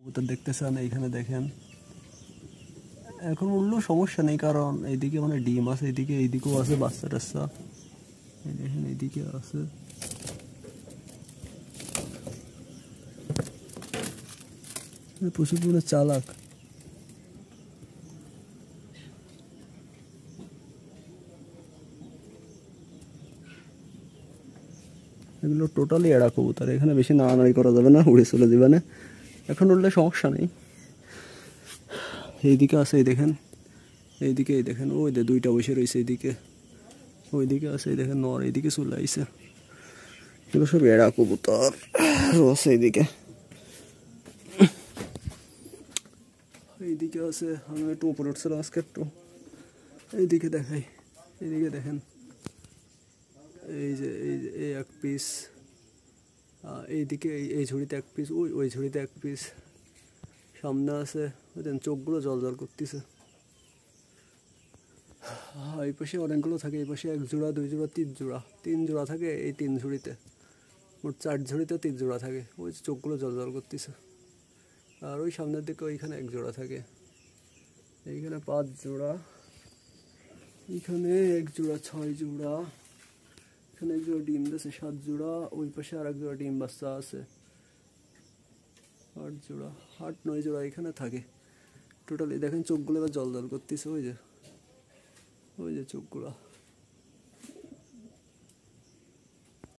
তো দেখতেছেন এইখানে দেখেন এখন উঠলেও সমস্যা নেই, কারণ এইদিকে মানে ডিম আছে, এইদিকেও আছে বাচ্চা টাচ্চা, এই দেখেন এইদিকে আছে। প্রচুর পরিমাণে চালাক। এগুলো টোটালি এড়া কবুতর, এখানে বেশি নাড়ানাড়ি করা যাবে না, উড়ে চলে যাবে না। এখন উঠলে সমস্যা নেই। এইদিকে আছে, এই দেখেন এইদিকে, এই দেখেন ওই যে দুইটা বসে রয়েছে এইদিকে, ওইদিকে আছে এই দেখেন নর, এইদিকে চলে আইছে। এগুলো সব এড়া কবুতর আছে এইদিকে। এইদিকে আছে, আমি একটু উপরে উঠছিলাম আজকে একটু, এইদিকে দেখাই, এইদিকে দেখেন এই যে এই এক পিস, এইদিকে এই ঝুড়িতে এক পিস, ওই ঝুড়িতে এক পিস, সামনে আছে বুঝলেন, চোখগুলো জল জল করতেছে। এই পাশে অনেকগুলো থাকে, এই পাশে 1 জোড়া 2 জোড়া 3 জোড়া, 3 জোড়া থাকে এই 3 ঝুড়িতে, মোট 4 ঝুড়িতে 3 জোড়া থাকে, ওই চোখগুলো জল জল করতেছে। আর ওই সামনের দিকে ওইখানে 1 জোড়া থাকে, এইখানে 5 জোড়া, এইখানে 1 জোড়া 6 জোড়া, এখানে 1 জোড়া ডিম দিয়েছে 7 জোড়া, ওই পাশে আর 1 জোড়া ডিম বাচ্চা আছে 8 জোড়া, 8-9 জোড়া এখানে থাকে টোটালি। দেখেন চোখগুলো এবার জল জল করতেছে, ওই যে চোখগুলা।